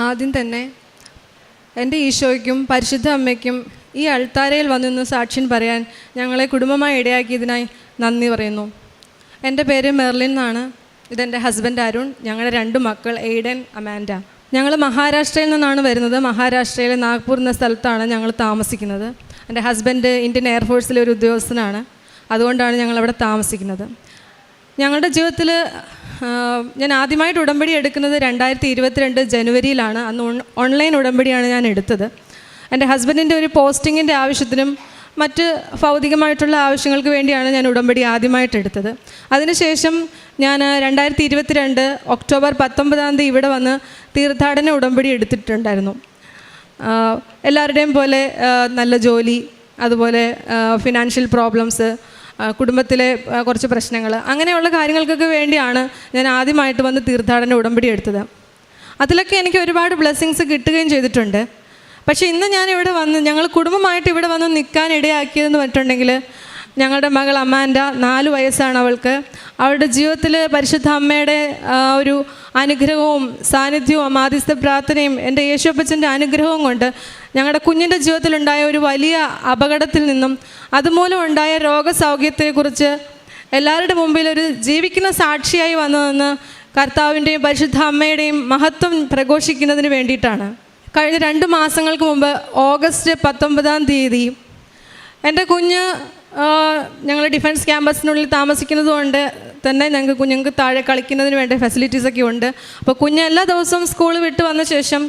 ആദ്യം തന്നെ എൻ്റെ ഈശോയ്ക്കും പരിശുദ്ധ അമ്മയ്ക്കും ഈ അൾത്താരയിൽ വന്നിന്ന് സാക്ഷ്യം പറയാൻ ഞങ്ങളെ കുടുംബമായി ഇടയാക്കിയതിനായി നന്ദി പറയുന്നു. എൻ്റെ പേര് മെർലിൻ എന്നാണ്. ഇതെൻ്റെ ഹസ്ബൻഡ് അരുൺ. ഞങ്ങളുടെ 2 മക്കൾ എയ്ഡൻ, അമാൻഡ. ഞങ്ങൾ മഹാരാഷ്ട്രയിൽ നിന്നാണ് വരുന്നത്. മഹാരാഷ്ട്രയിലെ നാഗ്പൂർ എന്ന സ്ഥലത്താണ് ഞങ്ങൾ താമസിക്കുന്നത്. എൻ്റെ ഹസ്ബൻഡ് ഇന്ത്യൻ എയർഫോഴ്സിലെ ഒരു ഉദ്യോഗസ്ഥനാണ്. അതുകൊണ്ടാണ് ഞങ്ങളവിടെ താമസിക്കുന്നത്. ഞങ്ങളുടെ ജീവിതത്തിൽ ഞാൻ ആദ്യമായിട്ട് ഉടമ്പടി എടുക്കുന്നത് 2022 ജനുവരിയിലാണ്. അന്ന് ഓൺലൈൻ ഉടമ്പടിയാണ് ഞാൻ എടുത്തത്. എൻ്റെ ഹസ്ബൻഡിൻ്റെ ഒരു പോസ്റ്റിങ്ങിൻ്റെ ആവശ്യത്തിനും മറ്റ് ഭൗതികമായിട്ടുള്ള ആവശ്യങ്ങൾക്ക് വേണ്ടിയാണ് ഞാൻ ഉടമ്പടി ആദ്യമായിട്ട് എടുത്തത്. അതിനുശേഷം ഞാൻ 2022 ഒക്ടോബർ 19 ഇവിടെ വന്ന് തീർത്ഥാടന ഉടമ്പടി എടുത്തിട്ടുണ്ടായിരുന്നു. എല്ലാവരുടെയും പോലെ നല്ല ജോലി, അതുപോലെ ഫിനാൻഷ്യൽ പ്രോബ്ലംസ്, കുടുംബത്തിലെ കുറച്ച് പ്രശ്നങ്ങൾ, അങ്ങനെയുള്ള കാര്യങ്ങൾക്കൊക്കെ വേണ്ടിയാണ് ഞാൻ ആദ്യമായിട്ട് വന്ന് തീർത്ഥാടന ഉടമ്പടി എടുത്തത്. അതിലൊക്കെ എനിക്ക് ഒരുപാട് ബ്ലെസ്സിങ്സ് കിട്ടുകയും ചെയ്തിട്ടുണ്ട്. പക്ഷേ ഇന്ന് ഞാനിവിടെ വന്ന് ഞങ്ങൾ കുടുംബമായിട്ട് ഇവിടെ വന്ന് നിൽക്കാൻ ഇടയാക്കിയതെന്ന് പറഞ്ഞിട്ടുണ്ടെങ്കിൽ, ഞങ്ങളുടെ മകൾ അമാൻഡ 4 വയസ്സാണ് അവൾക്ക്. അവളുടെ ജീവിതത്തിൽ പരിശുദ്ധ അമ്മയുടെ ഒരു അനുഗ്രഹവും സാന്നിധ്യവും മാധ്യസ്ഥ പ്രാർത്ഥനയും എൻ്റെ യേശുപ്പച്ചൻ്റെ അനുഗ്രഹവും കൊണ്ട് ഞങ്ങളുടെ കുഞ്ഞിൻ്റെ ജീവിതത്തിലുണ്ടായ ഒരു വലിയ അപകടത്തിൽ നിന്നും അതുമൂലം ഉണ്ടായ രോഗസൗഖ്യത്തെക്കുറിച്ച് എല്ലാവരുടെ മുമ്പിൽ ഒരു ജീവിക്കുന്ന സാക്ഷിയായി വന്നതെന്ന് കർത്താവിൻ്റെയും പരിശുദ്ധ അമ്മയുടെയും മഹത്വം പ്രഘോഷിക്കുന്നതിന് വേണ്ടിയിട്ടാണ്. കഴിഞ്ഞ 2 മാസങ്ങൾക്ക് മുമ്പ് ഓഗസ്റ്റ് 19 എൻ്റെ കുഞ്ഞ്, ഞങ്ങൾ ഡിഫൻസ് ക്യാമ്പസിനുള്ളിൽ താമസിക്കുന്നത് കൊണ്ട് തന്നെ കുഞ്ഞുങ്ങൾക്ക് താഴെ കളിക്കുന്നതിന് വേണ്ട ഫെസിലിറ്റീസൊക്കെ ഉണ്ട്. അപ്പോൾ കുഞ്ഞ് എല്ലാ ദിവസവും സ്കൂൾ വിട്ട് വന്ന ശേഷം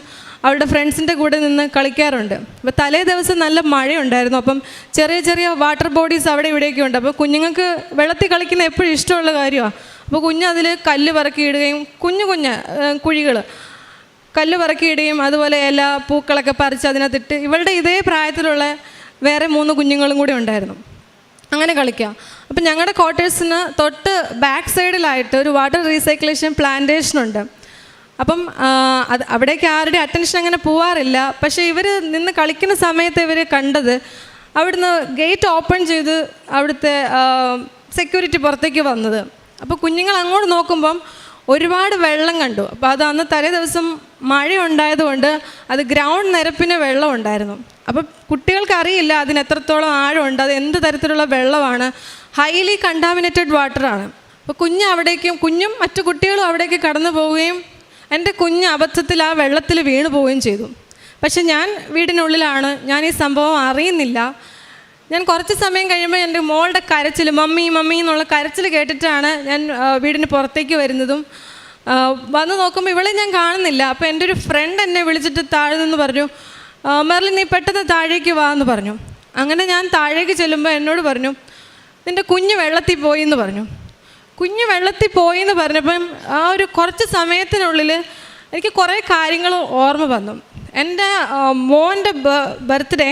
അവളുടെ ഫ്രണ്ട്സിൻ്റെ കൂടെ നിന്ന് കളിക്കാറുണ്ട്. അപ്പോൾ തലേ ദിവസം നല്ല മഴയുണ്ടായിരുന്നു. അപ്പം ചെറിയ ചെറിയ വാട്ടർ ബോഡീസ് അവിടെ ഇവിടെയൊക്കെ ഉണ്ട്. അപ്പോൾ കുഞ്ഞുങ്ങൾക്ക് വെള്ളത്തിൽ കളിക്കുന്ന എപ്പോഴും ഇഷ്ടമുള്ള കാര്യമാണ്. അപ്പോൾ കുഞ്ഞ് അതിൽ കല്ല് പറക്കിയിടുകയും കുഞ്ഞു കുഴികൾ കല്ല് പറക്കിയിടുകയും അതുപോലെ എല്ലാ പൂക്കളൊക്കെ പറിച്ച് അതിനകത്തിട്ട്, ഇവളുടെ ഇതേ പ്രായത്തിലുള്ള വേറെ 3 കുഞ്ഞുങ്ങളും കൂടി ഉണ്ടായിരുന്നു. അങ്ങനെ കളിക്കുക. അപ്പം ഞങ്ങളുടെ ക്വാർട്ടേഴ്സിന് തൊട്ട് ബാക്ക് സൈഡിലായിട്ട് ഒരു വാട്ടർ റീസൈക്ലേഷൻ പ്ലാന്റേഷനുണ്ട്. അപ്പം അവിടേക്ക് ആരുടെ അറ്റൻഷൻ അങ്ങനെ പോവാറില്ല. പക്ഷേ ഇവർ നിന്ന് കളിക്കുന്ന സമയത്ത് ഇവർ കണ്ടത്, അവിടുന്ന് ഗേറ്റ് ഓപ്പൺ ചെയ്ത് അവിടുത്തെ സെക്യൂരിറ്റി പുറത്തേക്ക് വന്നത്. അപ്പോൾ കുഞ്ഞുങ്ങൾ അങ്ങോട്ട് നോക്കുമ്പം ഒരുപാട് വെള്ളം കണ്ടു. അപ്പോൾ അത് അന്ന് തലേ ദിവസം മഴ ഉണ്ടായതുകൊണ്ട് അത് ഗ്രൗണ്ട് നിരപ്പിന് വെള്ളം ഉണ്ടായിരുന്നു. അപ്പോൾ കുട്ടികൾക്ക് അറിയില്ല അതിന് എത്രത്തോളം ആഴമുണ്ട്, അത് എന്ത് തരത്തിലുള്ള വെള്ളമാണ്. ഹൈലി കണ്ടാമിനേറ്റഡ് വാട്ടറാണ്. അപ്പോൾ കുഞ്ഞും മറ്റു കുട്ടികളും അവിടേക്ക് കടന്നു പോവുകയും എൻ്റെ കുഞ്ഞ് അബദ്ധത്തിൽ ആ വെള്ളത്തിൽ വീണു പോവുകയും ചെയ്തു. പക്ഷെ ഞാൻ വീടിനുള്ളിലാണ്. ഞാൻ ഈ സംഭവം അറിയുന്നില്ല. ഞാൻ കുറച്ച് സമയം കഴിയുമ്പോൾ എൻ്റെ മോളുടെ കരച്ചിൽ, മമ്മി മമ്മി എന്നുള്ള കരച്ചിൽ കേട്ടിട്ടാണ് ഞാൻ വീടിന് പുറത്തേക്ക് വരുന്നതും. വന്ന് നോക്കുമ്പോൾ ഇവളെ ഞാൻ കാണുന്നില്ല. അപ്പോൾ എൻ്റെ ഒരു ഫ്രണ്ട് എന്നെ വിളിച്ചിട്ട് താഴെ നിന്ന് പറഞ്ഞു, മെർലിൻ നീ പെട്ടെന്ന് താഴേക്ക് വാ എന്ന് പറഞ്ഞു. അങ്ങനെ ഞാൻ താഴേക്ക് ചെല്ലുമ്പോൾ എന്നോട് പറഞ്ഞു, നിൻ്റെ കുഞ്ഞ് വെള്ളത്തിൽ പോയി എന്ന് പറഞ്ഞു. കുഞ്ഞ് വെള്ളത്തിൽ പോയി എന്ന് പറഞ്ഞപ്പം ആ ഒരു കുറച്ച് സമയത്തിനുള്ളിൽ എനിക്ക് കുറേ കാര്യങ്ങൾ ഓർമ്മ വന്നു. എൻ്റെ മോൻ്റെ ബർത്ത്ഡേ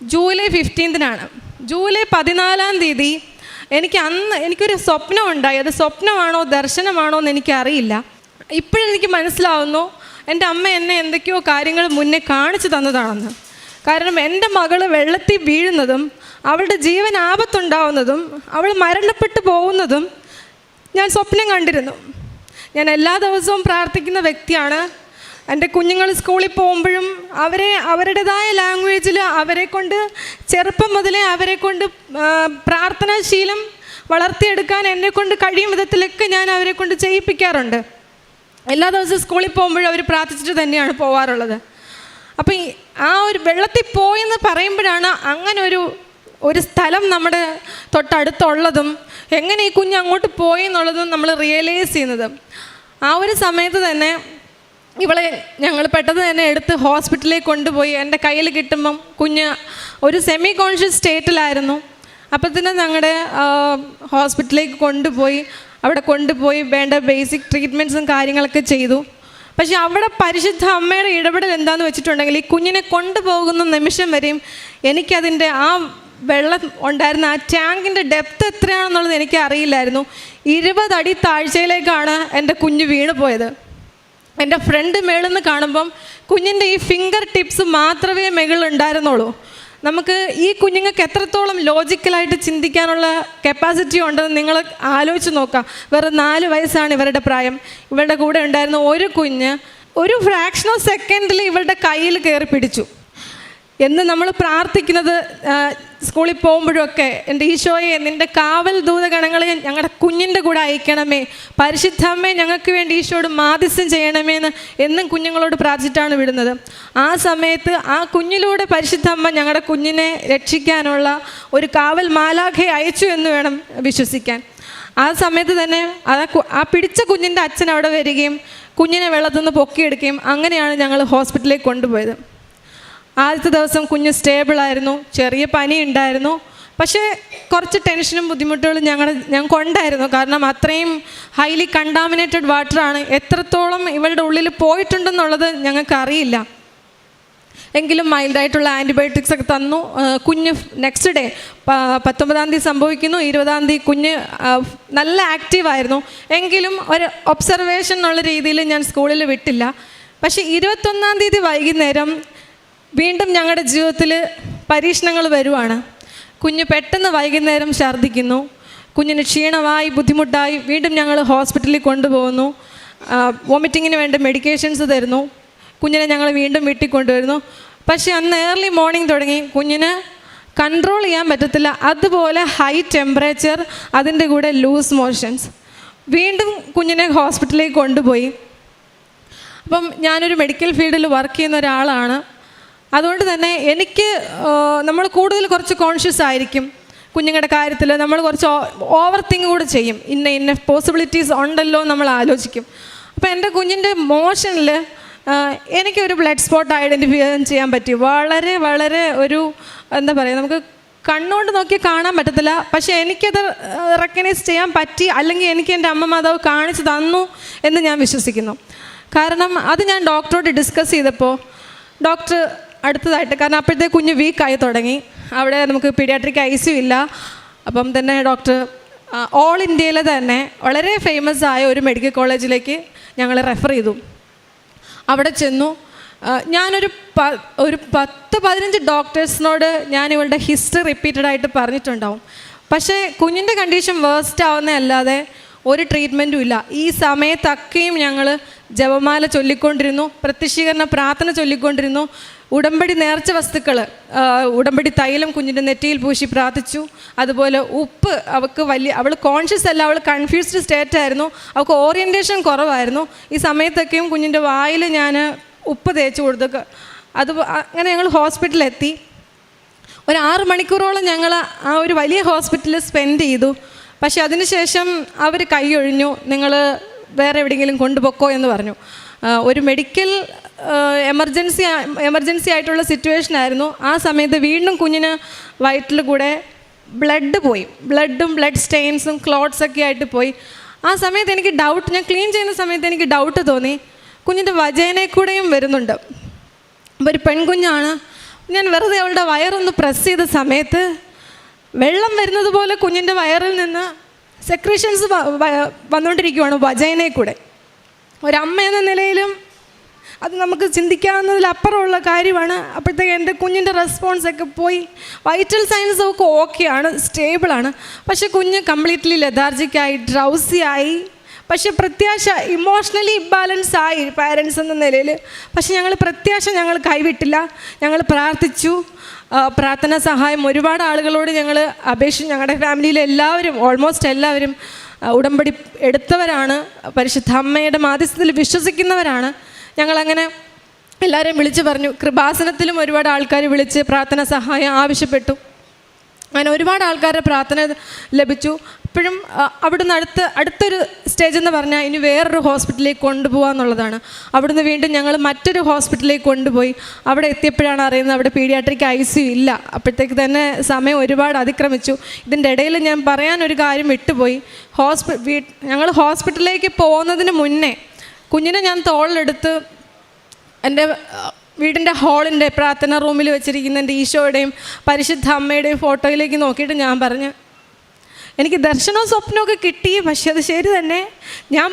ജൂലൈ 15 ജൂലൈ 14 എനിക്കൊരു സ്വപ്നം ഉണ്ടായി. അത് സ്വപ്നമാണോ ദർശനമാണോ എന്ന് എനിക്കറിയില്ല. ഇപ്പോഴെനിക്ക് മനസ്സിലാവുന്നു എൻ്റെ അമ്മ എന്നെ എന്തൊക്കെയോ കാര്യങ്ങൾ മുന്നേ കാണിച്ചു തന്നതാണെന്ന്. കാരണം എൻ്റെ മകൾ വെള്ളത്തിൽ വീഴുന്നതും അവളുടെ ജീവൻ ആപത്തുണ്ടാവുന്നതും അവൾ മരണപ്പെട്ടു പോകുന്നതും ഞാൻ സ്വപ്നം കണ്ടിരുന്നു. ഞാൻ എല്ലാ ദിവസവും പ്രാർത്ഥിക്കുന്ന വ്യക്തിയാണ്. എൻ്റെ കുഞ്ഞുങ്ങൾ സ്കൂളിൽ പോകുമ്പോഴും അവരുടേതായ ലാംഗ്വേജിൽ ചെറുപ്പം മുതലേ പ്രാർത്ഥനാശീലം വളർത്തിയെടുക്കാൻ എന്നെക്കൊണ്ട് കഴിയും വിധത്തിലൊക്കെ ഞാൻ അവരെക്കൊണ്ട് ചെയ്യിപ്പിക്കാറുണ്ട്. എല്ലാ ദിവസവും സ്കൂളിൽ പോകുമ്പോഴും അവർ പ്രാർത്ഥിച്ചിട്ട് തന്നെയാണ് പോവാറുള്ളത്. അപ്പം ആ ഒരു വെള്ളത്തിൽ പോയെന്ന് പറയുമ്പോഴാണ് അങ്ങനെ ഒരു സ്ഥലം നമ്മുടെ തൊട്ടടുത്തുള്ളതും എങ്ങനെ ഈ കുഞ്ഞ് അങ്ങോട്ട് പോയി എന്നുള്ളതും നമ്മൾ റിയലൈസ് ചെയ്യുന്നത്. ആ ഒരു സമയത്ത് തന്നെ ഇവളെ ഞങ്ങൾ പെട്ടെന്ന് തന്നെ എടുത്ത് ഹോസ്പിറ്റലിലേക്ക് കൊണ്ടുപോയി. എൻ്റെ കയ്യിൽ കിട്ടുമ്പം കുഞ്ഞ് ഒരു സെമി കോൺഷ്യസ് സ്റ്റേറ്റിലായിരുന്നു. അപ്പോഴത്തേനും ഞങ്ങളുടെ ഹോസ്പിറ്റലിലേക്ക് കൊണ്ടുപോയി വേണ്ട ബേസിക് ട്രീറ്റ്മെൻറ്റ്സും കാര്യങ്ങളൊക്കെ ചെയ്തു. പക്ഷേ അവിടെ പരിശുദ്ധ അമ്മയുടെ ഇടപെടൽ എന്താണെന്ന് വെച്ചിട്ടുണ്ടെങ്കിൽ, ഈ കുഞ്ഞിനെ കൊണ്ടുപോകുന്ന നിമിഷം വരെയും എനിക്കതിൻ്റെ ആ വെള്ളം ഉണ്ടായിരുന്ന ആ ടാങ്കിൻ്റെ ഡെപ്ത് എത്രയാണെന്നുള്ളത് എനിക്ക് അറിയില്ലായിരുന്നു. 20 അടി താഴ്ചയിലേക്കാണ് എൻ്റെ കുഞ്ഞ് വീണ് പോയത്. എൻ്റെ ഫ്രണ്ട് മേളിൽ നിന്ന് കാണുമ്പം കുഞ്ഞിൻ്റെ ഈ ഫിംഗർ ടിപ്സ് മാത്രമേ മുകളിലുണ്ടായിരുന്നുള്ളൂ. നമുക്ക് ഈ കുഞ്ഞുങ്ങൾക്ക് എത്രത്തോളം ലോജിക്കലായിട്ട് ചിന്തിക്കാനുള്ള കപ്പാസിറ്റി ഉണ്ടെന്ന് നിങ്ങൾ ആലോചിച്ച് നോക്കാം. വെറും 4 വയസ്സാണ് ഇവരുടെ പ്രായം. ഇവരുടെ കൂടെ ഉണ്ടായിരുന്ന ഒരു കുഞ്ഞ് ഒരു ഫ്രാക്ഷൻ ഓഫ് സെക്കൻഡിൽ ഇവളുടെ കയ്യിൽ കയറി പിടിച്ചു എന്ന് നമ്മൾ പ്രാർത്ഥിക്കുന്നത് സ്കൂളിൽ പോകുമ്പോഴൊക്കെ, എൻ്റെ ഈശോയെ നിൻ്റെ കാവൽ ദൂതഗണങ്ങളെ ഞങ്ങളുടെ കുഞ്ഞിൻ്റെ കൂടെ അയക്കണമേ, പരിശുദ്ധമ്മേ ഞങ്ങൾക്ക് വേണ്ടി ഈശോയോട് മാധ്യസ്ഥം ചെയ്യണമേ എന്നും കുഞ്ഞുങ്ങളോട് പ്രാർത്ഥിച്ചിട്ടാണ് വിടുന്നത്. ആ സമയത്ത് ആ കുഞ്ഞിലൂടെ പരിശുദ്ധമ്മ ഞങ്ങളുടെ കുഞ്ഞിനെ രക്ഷിക്കാനുള്ള ഒരു കാവൽ മാലാഖയെ അയച്ചു എന്ന് വേണം വിശ്വസിക്കാൻ. ആ സമയത്ത് തന്നെ ആ പിടിച്ച കുഞ്ഞിൻ്റെ അച്ഛൻ അവിടെ വരികയും കുഞ്ഞിനെ വെള്ളത്തിൽ നിന്ന് പൊക്കിയെടുക്കുകയും അങ്ങനെയാണ് ഞങ്ങൾ ഹോസ്പിറ്റലിലേക്ക് കൊണ്ടുപോയത്. ആദ്യത്തെ ദിവസം കുഞ്ഞ് സ്റ്റേബിളായിരുന്നു, ചെറിയ പനി ഉണ്ടായിരുന്നു. പക്ഷേ കുറച്ച് ടെൻഷനും ബുദ്ധിമുട്ടുകളും ഞങ്ങൾക്കുണ്ടായിരുന്നു. കാരണം അത്രയും ഹൈലി കണ്ടാമിനേറ്റഡ് വാട്ടറാണ്. എത്രത്തോളം ഇവളുടെ ഉള്ളിൽ പോയിട്ടുണ്ടെന്നുള്ളത് ഞങ്ങൾക്കറിയില്ല. എങ്കിലും മൈൽഡായിട്ടുള്ള ആൻറ്റിബയോട്ടിക്സ് ഒക്കെ തന്നു. കുഞ്ഞ് നെക്സ്റ്റ് ഡേ 19-ാം തീയതി സംഭവിക്കുന്നു, 20-ാം തീയതി കുഞ്ഞ് നല്ല ആക്റ്റീവായിരുന്നു. എങ്കിലും ഒരു ഒബ്സർവേഷൻ എന്നുള്ള രീതിയിൽ ഞാൻ സ്കൂളിൽ വിട്ടില്ല. പക്ഷേ 21-ാം തീയതി വൈകുന്നേരം വീണ്ടും ഞങ്ങളുടെ ജീവിതത്തിൽ പരീക്ഷണങ്ങൾ വരുവാണ്. കുഞ്ഞ് പെട്ടെന്ന് വൈകുന്നേരം ഛർദ്ദിക്കുന്നു, കുഞ്ഞിന് ക്ഷീണമായി ബുദ്ധിമുട്ടായി. വീണ്ടും ഞങ്ങൾ ഹോസ്പിറ്റലിൽ കൊണ്ടുപോകുന്നു, വോമിറ്റിങ്ങിന് വേണ്ട മെഡിക്കേഷൻസ് തരുന്നു. കുഞ്ഞിനെ ഞങ്ങൾ വീണ്ടും വീട്ടിൽ കൊണ്ടുവരുന്നു. പക്ഷേ അന്ന് ഏർലി മോർണിംഗ് തുടങ്ങി കുഞ്ഞിന് കൺട്രോൾ ചെയ്യാൻ പറ്റത്തില്ല. അതുപോലെ ഹൈ ടെമ്പറേച്ചർ, അതിൻ്റെ കൂടെ ലൂസ് മോഷൻസ്. വീണ്ടും കുഞ്ഞിനെ ഹോസ്പിറ്റലിലേക്ക് കൊണ്ടുപോയി. അപ്പം ഞാനൊരു മെഡിക്കൽ ഫീൽഡിൽ വർക്ക് ചെയ്യുന്ന ഒരാളാണ്. അതുകൊണ്ട് തന്നെ എനിക്ക് നമ്മൾ കൂടുതൽ കുറച്ച് കോൺഷ്യസ് ആയിരിക്കും കുഞ്ഞുങ്ങളുടെ കാര്യത്തിൽ. നമ്മൾ കുറച്ച് ഓവർ തിങ്ക് കൂടെ ചെയ്യും. ഇന്ന പോസിബിലിറ്റീസ് ഉണ്ടല്ലോ നമ്മൾ ആലോചിക്കും. അപ്പോൾ എൻ്റെ കുഞ്ഞിൻ്റെ മോഷനിൽ എനിക്കൊരു ബ്ലഡ് സ്പോട്ട് ഐഡൻറ്റിഫൈ ചെയ്യാൻ പറ്റി. വളരെ വളരെ ഒരു എന്താ പറയുക, നമുക്ക് കണ്ണുകൊണ്ട് നോക്കി കാണാൻ പറ്റത്തില്ല. പക്ഷേ എനിക്കത് റെക്കഗ്നൈസ് ചെയ്യാൻ പറ്റി, അല്ലെങ്കിൽ എനിക്ക് എൻ്റെ അമ്മ മാതാവ് കാണിച്ചു തന്നു എന്ന് ഞാൻ വിശ്വസിക്കുന്നു. കാരണം അത് ഞാൻ ഡോക്ടറോട് ഡിസ്കസ് ചെയ്തപ്പോൾ ഡോക്ടർ അടുത്തതായിട്ട്, കാരണം അപ്പോഴത്തെ കുഞ്ഞ് വീക്കായി തുടങ്ങി, അവിടെ നമുക്ക് പീഡിയാട്രിക് ICU ഇല്ല. അപ്പം തന്നെ ഡോക്ടർ ഓൾ ഇന്ത്യയിലെ തന്നെ വളരെ ഫേമസ് ആയ ഒരു മെഡിക്കൽ കോളേജിലേക്ക് ഞങ്ങളെ റെഫർ ചെയ്തു. അവിടെ ചെന്നു. ഞാനൊരു 10-15 ഡോക്ടേഴ്സിനോട് ഞാൻ ഇവളുടെ ഹിസ്റ്ററി റിപ്പീറ്റഡായിട്ട് പറഞ്ഞിട്ടുണ്ടാവും. പക്ഷേ കുഞ്ഞിൻ്റെ കണ്ടീഷൻ വേഴ്സ്റ്റ് ആവുന്നതല്ലാതെ ഒരു ട്രീറ്റ്മെൻറ്റും ഇല്ല. ഈ സമയത്തൊക്കെയും ഞങ്ങൾ ജപമാല ചൊല്ലിക്കൊണ്ടിരുന്നു, പ്രത്യക്ഷീകരണ പ്രാർത്ഥന ചൊല്ലിക്കൊണ്ടിരുന്നു, ഉടമ്പടി നേർച്ച വസ്തുക്കൾ, ഉടമ്പടി തൈലം കുഞ്ഞിൻ്റെ നെറ്റിയിൽ പൂശി പ്രാർത്ഥിച്ചു. അതുപോലെ ഉപ്പ്, അവൾ കോൺഷ്യസ് അല്ല, അവൾ കൺഫ്യൂസ്ഡ് സ്റ്റേറ്റ് ആയിരുന്നു, അവൾക്ക് ഓറിയൻറ്റേഷൻ കുറവായിരുന്നു. ഈ സമയത്തൊക്കെയും കുഞ്ഞിൻ്റെ വായിൽ ഞാൻ ഉപ്പ് തേച്ച് കൊടുത്തു. അങ്ങനെ ഞങ്ങൾ ഹോസ്പിറ്റലിലെത്തി. ഒരു 6 മണിക്കൂറോളം ഞങ്ങൾ ആ ഒരു വലിയ ഹോസ്പിറ്റലിൽ സ്പെൻഡ് ചെയ്തു. പക്ഷേ അതിനുശേഷം അവർ കൈയൊഴിഞ്ഞു, നിങ്ങൾ വേറെ എവിടെയെങ്കിലും കൊണ്ടുപോക്കോ എന്ന് പറഞ്ഞു. ഒരു മെഡിക്കൽ എമർജൻസി ആയിട്ടുള്ള സിറ്റുവേഷൻ ആയിരുന്നു. ആ സമയത്ത് വീണ്ടും കുഞ്ഞിന് വയറ്റിൽ കൂടെ ബ്ലഡ് പോയി, ബ്ലഡും ബ്ലഡ് സ്റ്റെയിൻസും ക്ലോട്ട്സൊക്കെ ആയിട്ട് പോയി. ആ സമയത്ത് എനിക്ക് ഡൗട്ട്, ഞാൻ ക്ലീൻ ചെയ്യുന്ന സമയത്ത് എനിക്ക് ഡൗട്ട് തോന്നി, കുഞ്ഞിൻ്റെ വജൈനയിൽ കൂടെയും വരുന്നുണ്ട്. അപ്പോൾ ഒരു പെൺകുഞ്ഞാണ്. ഞാൻ വെറുതെ അവളുടെ വയറൊന്ന് പ്രസ് ചെയ്ത സമയത്ത് വെള്ളം വരുന്നത് പോലെ കുഞ്ഞിൻ്റെ വയറിൽ നിന്ന് സെക്രീഷൻസ് വന്നുകൊണ്ടിരിക്കുകയാണ് വജൈനയിൽ കൂടെ. ഒരമ്മ എന്ന നിലയിലും അത് നമുക്ക് ചിന്തിക്കാവുന്നതിലപ്പുറമുള്ള കാര്യമാണ്. അപ്പോഴത്തേക്ക് എൻ്റെ കുഞ്ഞിൻ്റെ റെസ്പോൺസൊക്കെ പോയി. വൈറ്റൽ സൈൻസ് ഒക്കെ ഓക്കെയാണ്, സ്റ്റേബിളാണ്. പക്ഷേ കുഞ്ഞ് കംപ്ലീറ്റ്ലി ലെഥാർജിക്കായി, ഡ്രൗസി ആയി. പക്ഷേ പ്രത്യാശ, ഇമോഷണലി ഇംബാലൻസ് ആയി പാരൻസ് എന്ന നിലയിൽ. പക്ഷേ ഞങ്ങൾ കൈവിട്ടില്ല. ഞങ്ങൾ പ്രാർത്ഥിച്ചു. പ്രാർത്ഥനാ സഹായം ഒരുപാട് ആളുകളോട് ഞങ്ങൾ അപേക്ഷിച്ചു. ഞങ്ങളുടെ ഫാമിലിയിലെ എല്ലാവരും, ഓൾമോസ്റ്റ് എല്ലാവരും ഉടമ്പടി എടുത്തവരാണ്, പരിശുദ്ധ അമ്മയുടെ മാധ്യസ്ഥത്തിൽ വിശ്വസിക്കുന്നവരാണ്. ഞങ്ങളങ്ങനെ എല്ലാവരെയും വിളിച്ചു പറഞ്ഞു. കൃപാസനത്തിലും ഒരുപാട് ആൾക്കാർ വിളിച്ച് പ്രാർത്ഥന സഹായം ആവശ്യപ്പെട്ടു. അങ്ങനെ ഒരുപാട് ആൾക്കാരുടെ പ്രാർത്ഥന ലഭിച്ചു. ഇപ്പോഴും അവിടുന്ന് അടുത്തൊരു സ്റ്റേജ് എന്ന് പറഞ്ഞാൽ ഇനി വേറൊരു ഹോസ്പിറ്റലിലേക്ക് കൊണ്ടുപോകുക എന്നുള്ളതാണ്. അവിടുന്ന് വീണ്ടും ഞങ്ങൾ മറ്റൊരു ഹോസ്പിറ്റലിലേക്ക് കൊണ്ടുപോയി. അവിടെ എത്തിയപ്പോഴാണ് അറിയുന്നത് അവിടെ പീഡിയാട്രിക് ICU ഇല്ല. അപ്പോഴത്തേക്ക് തന്നെ സമയം ഒരുപാട് അതിക്രമിച്ചു. ഇതിൻ്റെ ഇടയിൽ ഞാൻ പറയാനൊരു കാര്യം വിട്ടുപോയി. ഞങ്ങൾ ഹോസ്പിറ്റലിലേക്ക് പോകുന്നതിന് മുന്നേ കുഞ്ഞിനെ ഞാൻ തോളിലെടുത്ത് എൻ്റെ വീടിൻ്റെ ഹാളിൻ്റെ പ്രാർത്ഥന റൂമിൽ വെച്ചിരിക്കുന്ന എൻ്റെ ഈശോയുടെയും പരിശുദ്ധ അമ്മയുടെയും ഫോട്ടോയിലേക്ക് നോക്കിയിട്ട് ഞാൻ പറഞ്ഞു, എനിക്ക് ദർശനവും സ്വപ്നമൊക്കെ കിട്ടി, പക്ഷെ അത് ശരി തന്നെ. ഞാൻ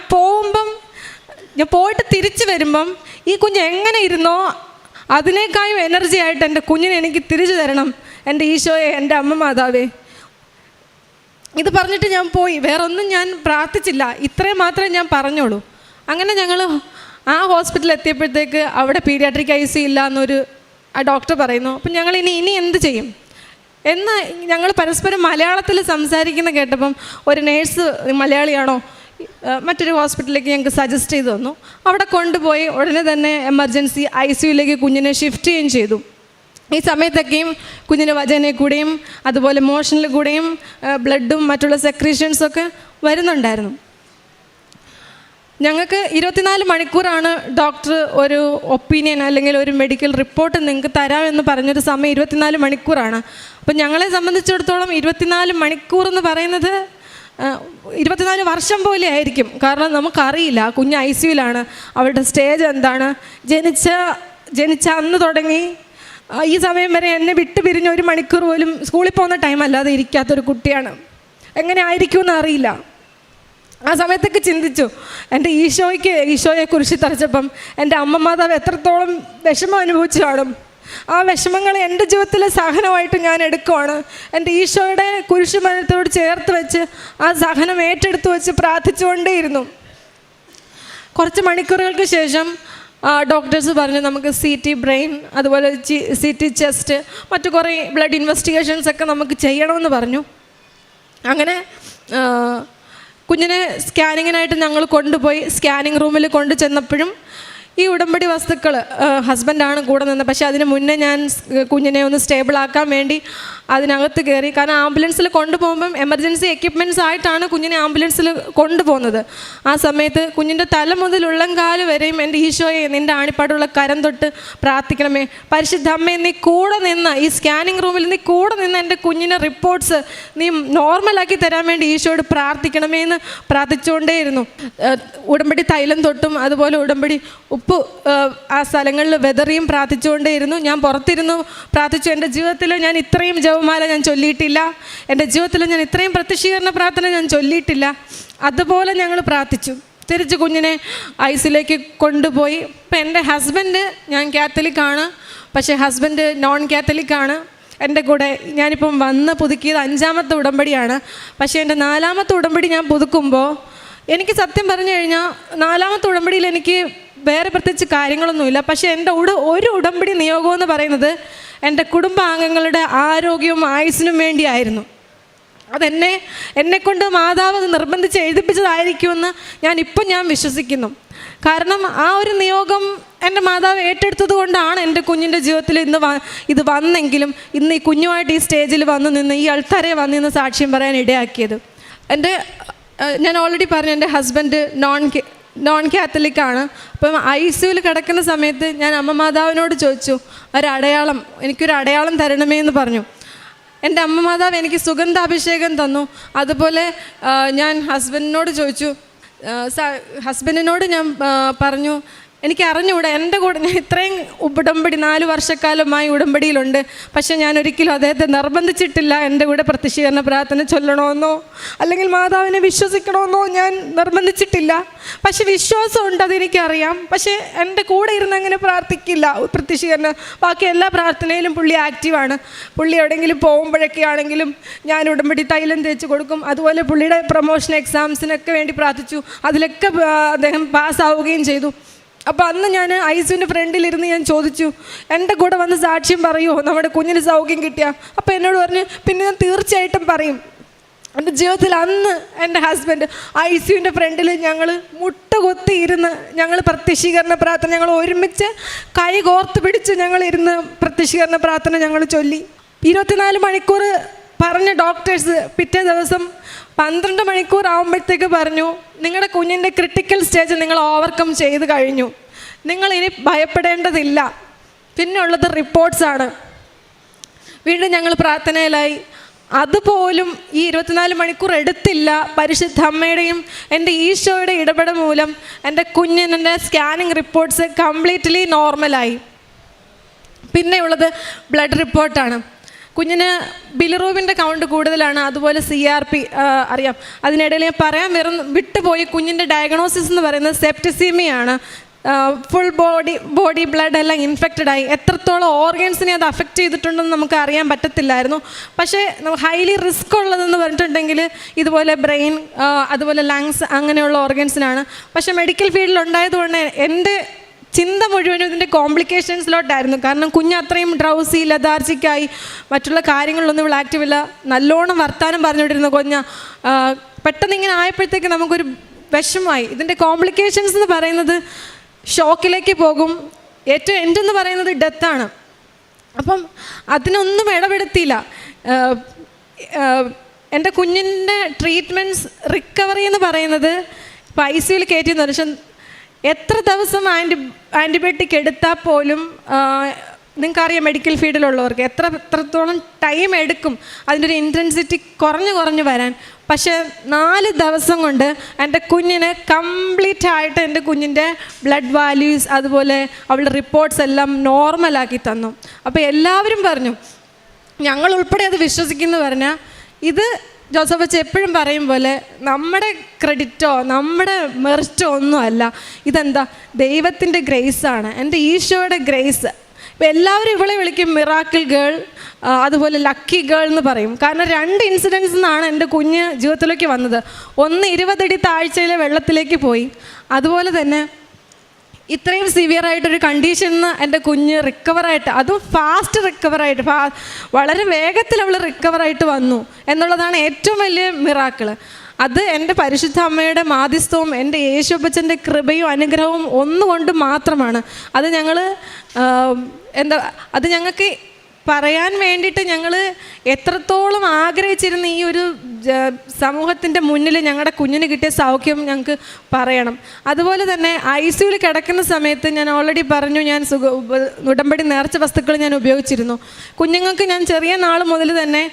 പോയിട്ട് തിരിച്ചു വരുമ്പം ഈ കുഞ്ഞ് എങ്ങനെ ഇരുന്നോ അതിനേക്കാളും എനർജി ആയിട്ട് എൻ്റെ കുഞ്ഞിനെ എനിക്ക് തിരിച്ചു തരണം, എൻ്റെ ഈശോയെ, എൻ്റെ അമ്മ മാതാവേ. ഇത് പറഞ്ഞിട്ട് ഞാൻ പോയി. വേറൊന്നും ഞാൻ പ്രാർത്ഥിച്ചില്ല. ഇത്രയും മാത്രമേ ഞാൻ പറഞ്ഞോളൂ. അങ്ങനെ ഞങ്ങൾ ആ ഹോസ്പിറ്റലിൽ എത്തിയപ്പോഴത്തേക്ക് അവിടെ പീഡിയാട്രിക് ICU ഇല്ല എന്നൊരു ആ ഡോക്ടർ പറയുന്നു. അപ്പം ഞങ്ങൾ ഇനി എന്ത് ചെയ്യും എന്ന് ഞങ്ങൾ പരസ്പരം മലയാളത്തിൽ സംസാരിക്കുന്ന കേട്ടപ്പം ഒരു നേഴ്സ് മലയാളിയാണോ മറ്റൊരു ഹോസ്പിറ്റലിലേക്ക് ഞങ്ങൾക്ക് സജസ്റ്റ് ചെയ്ത് തന്നു. അവിടെ കൊണ്ടുപോയി ഉടനെ തന്നെ എമർജൻസി ICUയിലേക്ക് കുഞ്ഞിനെ ഷിഫ്റ്റ് ചെയ്യുകയും ചെയ്തു. ഈ സമയത്തൊക്കെയും കുഞ്ഞിന് വജനയിൽ കൂടെയും അതുപോലെ മോഷനിൽ കൂടെയും ബ്ലഡും മറ്റുള്ള സെക്രീഷൻസൊക്കെ വരുന്നുണ്ടായിരുന്നു. ഞങ്ങൾക്ക് 24 മണിക്കൂറാണ് ഡോക്ടർ ഒരു ഒപ്പീനിയൻ അല്ലെങ്കിൽ ഒരു മെഡിക്കൽ റിപ്പോർട്ട് നിങ്ങൾക്ക് തരാമെന്ന് പറഞ്ഞൊരു സമയം 24 മണിക്കൂറാണ്. അപ്പം ഞങ്ങളെ സംബന്ധിച്ചിടത്തോളം 24 മണിക്കൂർ എന്ന് പറയുന്നത് 24 വർഷം പോലെ ആയിരിക്കും. കാരണം നമുക്കറിയില്ല കുഞ്ഞ് ICUയിലാണ്, അവളുടെ സ്റ്റേജ് എന്താണ്, ജനിച്ച അന്ന് തുടങ്ങി ഈ സമയം വരെ എന്നെ വിട്ട് പിരിഞ്ഞ് 1 മണിക്കൂർ പോലും സ്കൂളിൽ പോകുന്ന ടൈം അല്ലാതെ ഇരിക്കാത്തൊരു കുട്ടിയാണ്. എങ്ങനെ ആയിരിക്കുമെന്ന് അറിയില്ല. ആ സമയത്തൊക്കെ ചിന്തിച്ചു, എൻ്റെ ഈശോയെക്കുറിച്ച് തറച്ചപ്പം എൻ്റെ അമ്മ മാതാവ് എത്രത്തോളം വിഷമം അനുഭവിച്ചു കാണും. ആ വിഷമങ്ങൾ എൻ്റെ ജീവിതത്തിലെ സഹനമായിട്ട് ഞാൻ എടുക്കുവാണ്. എൻ്റെ ഈശോയുടെ കുരിശുമരണത്തോട് ചേർത്ത് വെച്ച് ആ സഹനം ഏറ്റെടുത്ത് വെച്ച് പ്രാർത്ഥിച്ചുകൊണ്ടേയിരുന്നു. കുറച്ച് മണിക്കൂറുകൾക്ക് ശേഷം ഡോക്ടേഴ്സ് പറഞ്ഞു നമുക്ക് CT ബ്രെയിൻ, അതുപോലെ CT ചെസ്റ്റ്, മറ്റു കുറേ ബ്ലഡ് ഇൻവെസ്റ്റിഗേഷൻസ് ഒക്കെ നമുക്ക് ചെയ്യണമെന്ന് പറഞ്ഞു. അങ്ങനെ കുഞ്ഞിനെ സ്കാനിങ്ങിനായിട്ട് ഞങ്ങൾ കൊണ്ടുപോയി സ്കാനിങ് റൂമിൽ കൊണ്ടു ചെന്നപ്പോഴും ഈ ഉടമ്പടി വസ്തുക്കൾ ഹസ്ബൻഡാണ് കൂടെ നിന്നത്. പക്ഷേ അതിന് മുന്നേ ഞാൻ കുഞ്ഞിനെ ഒന്ന് സ്റ്റേബിളാക്കാൻ വേണ്ടി അതിനകത്ത് കയറി. കാരണം ആംബുലൻസിൽ കൊണ്ടുപോകുമ്പം എമർജൻസി എക്യുപ്മെൻറ്റ്സ് ആയിട്ടാണ് കുഞ്ഞിനെ ആംബുലൻസിൽ കൊണ്ടുപോകുന്നത്. ആ സമയത്ത് കുഞ്ഞിൻ്റെ തല മുതൽ ഉള്ളംകാല് വരെയും എൻ്റെ ഈശോയെ നിൻ്റെ ആണിപ്പാടുള്ള കരം തൊട്ട് പ്രാർത്ഥിക്കണമേ, പരിശുദ്ധ അമ്മേ നീ കൂടെ നിന്ന് ഈ സ്കാനിങ് റൂമിൽ നീ കൂടെ നിന്ന് എൻ്റെ കുഞ്ഞിൻ്റെ റിപ്പോർട്ട്സ് നീ നോർമലാക്കി തരാൻ വേണ്ടി ഈശോയോട് പ്രാർത്ഥിക്കണമേ എന്ന് പ്രാർത്ഥിച്ചുകൊണ്ടേയിരുന്നു. ഉടമ്പടി തൈലം തൊട്ടും അതുപോലെ ഉടമ്പടി ഉപ്പ് ആ സ്ഥലങ്ങളിൽ വെതറിയും പ്രാർത്ഥിച്ചുകൊണ്ടേയിരുന്നു. ഞാൻ പുറത്തിരുന്നു പ്രാർത്ഥിച്ചു. എൻ്റെ ജീവിതത്തിൽ ഞാൻ ഇത്രയും ജപമാല ഞാൻ ചൊല്ലിയിട്ടില്ല, എൻ്റെ ജീവിതത്തിൽ ഞാൻ ഇത്രയും പ്രത്യക്ഷീകരണ പ്രാർത്ഥന ഞാൻ ചൊല്ലിയിട്ടില്ല. അതുപോലെ ഞങ്ങൾ പ്രാർത്ഥിച്ചു. തിരിച്ച് കുഞ്ഞിനെ ICUയിലേക്ക് കൊണ്ടുപോയി. ഇപ്പം എൻ്റെ ഹസ്ബൻഡ്, ഞാൻ കാത്തലിക്കാണ്, പക്ഷേ ഹസ്ബൻഡ് നോൺ കാത്തലിക്കാണ്. എൻ്റെ കൂടെ ഞാനിപ്പം വന്ന് പുതുക്കിയത് 5ാമത്തെ ഉടമ്പടിയാണ്. പക്ഷേ എൻ്റെ 4ാമത്തെ ഉടമ്പടി ഞാൻ പുതുക്കുമ്പോൾ എനിക്ക് സത്യം പറഞ്ഞു കഴിഞ്ഞാൽ 4ാമത്തെ ഉടമ്പടിയിൽ എനിക്ക് വേറെ പ്രത്യേകിച്ച് കാര്യങ്ങളൊന്നുമില്ല. പക്ഷേ എൻ്റെ ഒരു ഉടമ്പടി നിയോഗമെന്ന് പറയുന്നത് എൻ്റെ കുടുംബാംഗങ്ങളുടെ ആരോഗ്യവും ആയുസ്സിനും വേണ്ടിയായിരുന്നു. എന്നെക്കൊണ്ട് മാതാവ് അത് നിർബന്ധിച്ച് എഴുതിപ്പിച്ചതായിരിക്കുമെന്ന് ഞാൻ വിശ്വസിക്കുന്നു. കാരണം ആ ഒരു നിയോഗം എൻ്റെ മാതാവ് ഏറ്റെടുത്തത് കൊണ്ടാണ് എൻ്റെ കുഞ്ഞിൻ്റെ ജീവിതത്തിൽ ഇത് വന്നെങ്കിലും ഇന്ന് ഈ കുഞ്ഞുമായിട്ട് ഈ സ്റ്റേജിൽ വന്നു നിന്ന് ഈ അൾത്താരെ വന്നു നിന്ന് സാക്ഷ്യം പറയാൻ ഇടയാക്കിയത്. ഞാൻ ഓൾറെഡി പറഞ്ഞു എൻ്റെ ഹസ്ബൻഡ് നോൺ കാത്തലിക്കാണ്. അപ്പം ICUയിൽ കിടക്കുന്ന സമയത്ത് ഞാൻ അമ്മ മാതാവിനോട് ചോദിച്ചു, എനിക്കൊരു അടയാളം തരണമേ എന്ന് പറഞ്ഞു. എൻ്റെ അമ്മ മാതാവ് എനിക്ക് സുഗന്ധാഭിഷേകം തന്നു. അതുപോലെ ഞാൻ ഹസ്ബൻഡിനോട് ചോദിച്ചു, ഹസ്ബൻഡിനോട് ഞാൻ പറഞ്ഞു എനിക്ക് അറിഞ്ഞുകൂടാ, എൻ്റെ കൂടെ ഞാൻ ഇത്രയും ഉടമ്പടി 4 വർഷക്കാലമായി ഉടമ്പടിയിലുണ്ട്, പക്ഷേ ഞാൻ ഒരിക്കലും അദ്ദേഹത്തെ നിർബന്ധിച്ചിട്ടില്ല എൻ്റെ കൂടെ പ്രത്യക്ഷീകരണ പ്രാർത്ഥന ചൊല്ലണമെന്നോ അല്ലെങ്കിൽ മാതാവിനെ വിശ്വസിക്കണമെന്നോ ഞാൻ നിർബന്ധിച്ചിട്ടില്ല. പക്ഷെ വിശ്വാസമുണ്ട്, അതെനിക്കറിയാം. പക്ഷേ എൻ്റെ കൂടെ ഇരുന്ന് അങ്ങനെ പ്രാർത്ഥിക്കില്ല പ്രത്യക്ഷീകരണം. ബാക്കി എല്ലാ പ്രാർത്ഥനയിലും പുള്ളി ആക്റ്റീവാണ്. പുള്ളി എവിടെയെങ്കിലും പോകുമ്പോഴൊക്കെ ആണെങ്കിലും ഞാൻ ഉടമ്പടി തൈലം തേച്ച് കൊടുക്കും. അതുപോലെ പുള്ളിയുടെ പ്രൊമോഷൻ എക്സാംസിനൊക്കെ വേണ്ടി പ്രാർത്ഥിച്ചു. അതിലൊക്കെ അദ്ദേഹം പാസ്സാവുകയും ചെയ്തു. അപ്പോൾ അന്ന് ഞാൻ ICUവിൻ്റെ ഫ്രണ്ടിലിരുന്ന് ഞാൻ ചോദിച്ചു, എൻ്റെ കൂടെ വന്ന് സാക്ഷ്യം പറയുമോ നമ്മുടെ കുഞ്ഞിന് സൗഖ്യം കിട്ടിയ? അപ്പോൾ എന്നോട് പറഞ്ഞ് പിന്നെ ഞാൻ തീർച്ചയായിട്ടും പറയും. എൻ്റെ ജീവിതത്തിൽ അന്ന് എൻ്റെ ഹസ്ബൻഡ് ICUവിൻ്റെ ഫ്രണ്ടിൽ ഞങ്ങൾ മുട്ടുകൊത്തി ഇരുന്ന് ഞങ്ങൾ പ്രത്യക്ഷീകരണ പ്രാർത്ഥന ഞങ്ങൾ ഒരുമിച്ച് കൈ കോർത്ത് പിടിച്ച് ഞങ്ങളിരുന്ന് പ്രത്യക്ഷീകരണ പ്രാർത്ഥന ഞങ്ങൾ ചൊല്ലി. 24 മണിക്കൂർ പറഞ്ഞ ഡോക്ടേഴ്സ് പിറ്റേ ദിവസം 12 മണിക്കൂർ ആകുമ്പോഴത്തേക്ക് പറഞ്ഞു, നിങ്ങളുടെ കുഞ്ഞിൻ്റെ ക്രിട്ടിക്കൽ സ്റ്റേജ് നിങ്ങൾ ഓവർകം ചെയ്ത് കഴിഞ്ഞു, നിങ്ങളിനി ഭയപ്പെടേണ്ടതില്ല. പിന്നെ ഉള്ളത് റിപ്പോർട്ട്സാണ്. വീണ്ടും ഞങ്ങൾ പ്രാർത്ഥനയിലായി. അതുപോലും ഈ 24 മണിക്കൂർ എടുത്തില്ല. പരിശുദ്ധ അമ്മയുടെയും എൻ്റെ ഈശോയുടെ ഇടപെടൽ മൂലം എൻ്റെ കുഞ്ഞിൻ്റെ സ്കാനിങ് റിപ്പോർട്ട്സ് കംപ്ലീറ്റ്ലി നോർമലായി. പിന്നെയുള്ളത് ബ്ലഡ് റിപ്പോർട്ടാണ്. കുഞ്ഞിന് ബിലിറൂബിൻ്റെ കൗണ്ട് കൂടുതലാണ്, അതുപോലെ CRP അറിയാം. അതിനിടയിൽ ഞാൻ പറയാൻ വിട്ടുപോയി, കുഞ്ഞിൻ്റെ ഡയഗ്നോസിസ് എന്ന് പറയുന്നത് സെപ്റ്റിസീമിയാണ്. ഫുൾ ബോഡി ബ്ലഡ് എല്ലാം ഇൻഫെക്റ്റഡായി. എത്രത്തോളം ഓർഗൻസിനെ അത് അഫക്റ്റ് ചെയ്തിട്ടുണ്ടെന്ന് നമുക്ക് അറിയാൻ പറ്റത്തില്ലായിരുന്നു. പക്ഷേ ഹൈലി റിസ്ക് ഉള്ളതെന്ന് പറഞ്ഞിട്ടുണ്ടെങ്കിൽ ഇതുപോലെ ബ്രെയിൻ, അതുപോലെ ലങ്സ്, അങ്ങനെയുള്ള ഓർഗൻസിനാണ്. പക്ഷേ മെഡിക്കൽ ഫീൽഡിൽ ഉണ്ടായതുകൊണ്ട് എൻ്റെ ചിന്ത മുഴുവനും ഇതിൻ്റെ കോംപ്ലിക്കേഷൻസിലോട്ടായിരുന്നു. കാരണം കുഞ്ഞ് അത്രയും ഡ്രൗസി, ലതാർജിക്കായി, മറ്റുള്ള കാര്യങ്ങളിലൊന്നും ഇവിടെ ആക്റ്റീവില്ല. നല്ലോണം വർത്താനം പറഞ്ഞുകൊണ്ടിരുന്ന കുഞ്ഞ് പെട്ടെന്ന് ഇങ്ങനെ ആയപ്പോഴത്തേക്ക് നമുക്കൊരു വിഷമമായി. ഇതിൻ്റെ കോംപ്ലിക്കേഷൻസ് എന്ന് പറയുന്നത് ഷോക്കിലേക്ക് പോകും. ഏറ്റവും എൻഡെന്ന് പറയുന്നത് ഡെത്താണ്. അപ്പം അതിനൊന്നും ഇടപെടുത്തിയില്ല. എൻ്റെ കുഞ്ഞിൻ്റെ ട്രീറ്റ്മെൻറ്റ്സ്, റിക്കവറി എന്ന് പറയുന്നത് ഇപ്പോൾ ICUവിൽ കയറ്റിയെന്ന് പക്ഷേ എത്ര ദിവസം ആൻറ്റിബയോട്ടിക് എടുത്താൽ പോലും നിങ്ങൾക്കറിയാം മെഡിക്കൽ ഫീൽഡിലുള്ളവർക്ക് എത്രത്തോളം ടൈം എടുക്കും അതിൻ്റെ ഒരു ഇൻറ്റൻസിറ്റി കുറഞ്ഞു വരാൻ. പക്ഷേ 4 ദിവസം കൊണ്ട് എൻ്റെ കുഞ്ഞിന് കംപ്ലീറ്റ് ആയിട്ട് എൻ്റെ കുഞ്ഞിൻ്റെ ബ്ലഡ് വാല്യൂസ്, അതുപോലെ അവളുടെ റിപ്പോർട്ട്സ് എല്ലാം നോർമലാക്കി തന്നു. അപ്പോൾ എല്ലാവരും പറഞ്ഞു, ഞങ്ങൾ ഉൾപ്പെടെ അത് വിശ്വസിക്കുന്നു പറഞ്ഞാൽ, ഇത് ജോസഫ് അച്ഛൻ എപ്പോഴും പറയും പോലെ നമ്മുടെ ക്രെഡിറ്റോ നമ്മുടെ മെറിറ്റോ ഒന്നുമല്ല. ഇതെന്താ, ദൈവത്തിൻ്റെ ഗ്രേസാണ്, എൻ്റെ ഈശോയുടെ ഗ്രേസ്. ഇപ്പോൾ എല്ലാവരും ഇവളെ വിളിക്കും മിറാക്കിൾ ഗേൾ, അതുപോലെ ലക്കി ഗേൾ എന്ന് പറയും. കാരണം 2 ഇൻസിഡൻസ് നിന്നാണ് എൻ്റെ കുഞ്ഞ് ജീവിതത്തിലേക്ക് വന്നത്. ഒന്ന് 20 അടി താഴ്ചയിലെ വെള്ളത്തിലേക്ക് പോയി. അതുപോലെ തന്നെ ഇത്രയും സിവിയറായിട്ടൊരു കണ്ടീഷനിൽ നിന്ന് എൻ്റെ കുഞ്ഞ് റിക്കവറായിട്ട്, അതും ഫാസ്റ്റ് റിക്കവറായിട്ട്, വളരെ വേഗത്തിൽ അവൾ റിക്കവറായിട്ട് വന്നു എന്നുള്ളതാണ് ഏറ്റവും വലിയ മിറാക്കിള്. അത് എൻ്റെ പരിശുദ്ധ അമ്മയുടെ മാധ്യസ്ഥവും എൻ്റെ യേശുപ്പച്ചൻ്റെ കൃപയും അനുഗ്രഹവും ഒന്നുകൊണ്ട് മാത്രമാണ്. അത് അത് ഞങ്ങൾക്ക് പറയാൻ വേണ്ടിയിട്ട് ഞങ്ങൾ എത്രത്തോളം ആഗ്രഹിച്ചിരുന്ന ഈ ഒരു സമൂഹത്തിൻ്റെ മുന്നിൽ ഞങ്ങളുടെ കുഞ്ഞിന് കിട്ടിയ സൗഖ്യം ഞങ്ങൾക്ക് പറയണം. അതുപോലെ തന്നെ ICUവിൽ കിടക്കുന്ന സമയത്ത് ഞാൻ ഓൾറെഡി പറഞ്ഞു, ഞാൻ ഉടമ്പടി നേർച്ച വസ്തുക്കൾ ഞാൻ ഉപയോഗിച്ചിരുന്നു. കുഞ്ഞുങ്ങൾക്ക് ഞാൻ ചെറിയ നാൾ മുതൽ തന്നെ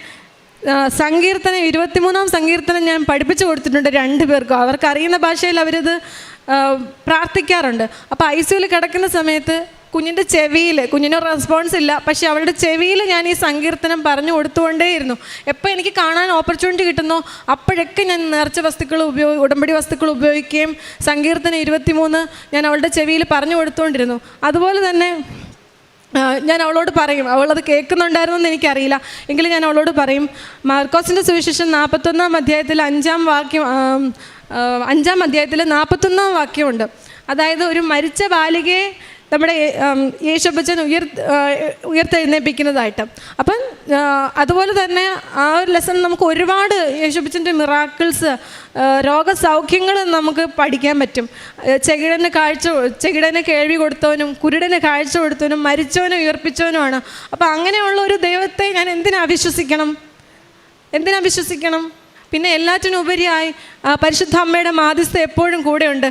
സങ്കീർത്തനം 23-ാം സങ്കീർത്തനം ഞാൻ പഠിപ്പിച്ചു കൊടുത്തിട്ടുണ്ട് 2 പേർക്കും. അവർക്കറിയുന്ന ഭാഷയിൽ അവരത് പ്രാർത്ഥിക്കാറുണ്ട്. അപ്പോൾ ICUവിൽ കിടക്കുന്ന സമയത്ത് കുഞ്ഞിൻ്റെ ചെവിയിൽ, കുഞ്ഞിന് റെസ്പോൺസ് ഇല്ല, പക്ഷേ അവളുടെ ചെവിയിൽ ഞാൻ ഈ സങ്കീർത്തനം പറഞ്ഞു കൊടുത്തുകൊണ്ടേയിരുന്നു. എപ്പോൾ എനിക്ക് കാണാൻ ഓപ്പർച്യൂണിറ്റി കിട്ടുന്നോ അപ്പോഴൊക്കെ ഞാൻ നേർച്ച വസ്തുക്കൾ ഉടമ്പടി വസ്തുക്കൾ ഉപയോഗിക്കുകയും സങ്കീർത്തനം 23 ഞാൻ അവളുടെ ചെവിയിൽ പറഞ്ഞു കൊടുത്തുകൊണ്ടിരുന്നു. അതുപോലെ തന്നെ ഞാൻ അവളോട് പറയും, അവളത് കേൾക്കുന്നുണ്ടായിരുന്നു എന്ന് എനിക്കറിയില്ല, എങ്കിലും ഞാൻ അവളോട് പറയും, മാർക്കോസിൻ്റെ സുവിശേഷം 41-ാം അധ്യായത്തിൽ 5-ാം വാക്യം, 5-ാം അധ്യായത്തിൽ 41-ാം വാക്യമുണ്ട്. അതായത് ഒരു മരിച്ച ബാലികയെ നമ്മുടെ യേശുപ്പച്ചൻ ഉയർത്തെഴുന്നേൽപ്പിക്കുന്നതായിട്ട്. അപ്പം അതുപോലെ തന്നെ ആ ഒരു ലെസൺ നമുക്ക് ഒരുപാട് യേശുപ്പച്ചൻ്റെ മിറാക്കിൾസ്, രോഗസൗഖ്യങ്ങൾ നമുക്ക് പഠിക്കാൻ പറ്റും. ചെകിടന് കേൾവി കൊടുത്തവനും കുരുടന് കാഴ്ച കൊടുത്തവനും മരിച്ചവനും ഉയർപ്പിച്ചവനുമാണ്. അപ്പം അങ്ങനെയുള്ള ഒരു ദൈവത്തെ ഞാൻ എന്തിനാ വിശ്വസിക്കണം? പിന്നെ എല്ലാറ്റിനും ഉപരിയായി പരിശുദ്ധ അമ്മയുടെ മാധ്യസ്ഥ എപ്പോഴും കൂടെയുണ്ട്.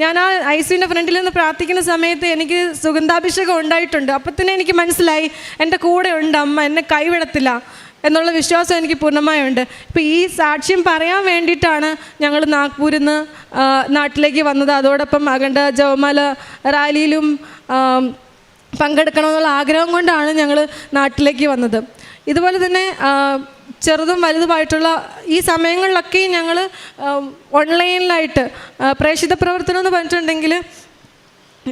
ഞാൻ ആ ICUവിൻ്റെ ഫ്രണ്ടിൽ നിന്ന് പ്രാർത്ഥിക്കുന്ന സമയത്ത് എനിക്ക് സുഗന്ധാഭിഷേകം ഉണ്ടായിട്ടുണ്ട്. അപ്പം തന്നെ എനിക്ക് മനസ്സിലായി എൻ്റെ കൂടെ ഉണ്ട് അമ്മ, എന്നെ കൈവിടത്തില്ല എന്നുള്ള വിശ്വാസം എനിക്ക് പൂർണ്ണമായുണ്ട്. ഇപ്പോൾ ഈ സാക്ഷ്യം പറയാൻ വേണ്ടിയിട്ടാണ് ഞങ്ങൾ നാഗ്പൂരിൽ നിന്ന് നാട്ടിലേക്ക് വന്നത്. അതോടൊപ്പം അഖണ്ഡ ജപമാല റാലിയിലും പങ്കെടുക്കണമെന്നുള്ള ആഗ്രഹം കൊണ്ടാണ് ഞങ്ങൾ നാട്ടിലേക്ക് വന്നത്. ഇതുപോലെ തന്നെ ചെറുതും വലുതുമായിട്ടുള്ള ഈ സമയങ്ങളിലൊക്കെ ഞങ്ങൾ ഓൺലൈനിലായിട്ട് പ്രേക്ഷിത പ്രവർത്തനം എന്ന് പറഞ്ഞിട്ടുണ്ടെങ്കിൽ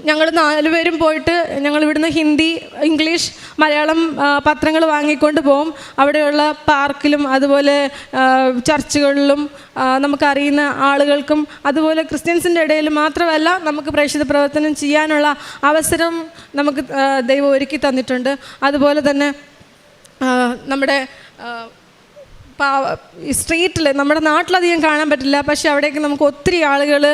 ഞങ്ങൾ 4 പേരും പോയിട്ട് ഞങ്ങൾ ഇവിടുന്ന് ഹിന്ദി, ഇംഗ്ലീഷ്, മലയാളം പത്രങ്ങൾ വാങ്ങിക്കൊണ്ട് പോകും. അവിടെയുള്ള പാർക്കിലും അതുപോലെ ചർച്ചുകളിലും നമുക്കറിയുന്ന ആളുകൾക്കും അതുപോലെ ക്രിസ്ത്യൻസിൻ്റെ ഇടയിൽ മാത്രമല്ല നമുക്ക് പ്രേക്ഷിത പ്രവർത്തനം ചെയ്യാനുള്ള അവസരം നമുക്ക് ദൈവം ഒരുക്കി തന്നിട്ടുണ്ട്. അതുപോലെ തന്നെ നമ്മുടെ സ്ട്രീറ്റിൽ, നമ്മുടെ നാട്ടിലധികം കാണാൻ പറ്റില്ല, പക്ഷേ അവിടേക്ക് നമുക്ക് ഒത്തിരി ആളുകൾ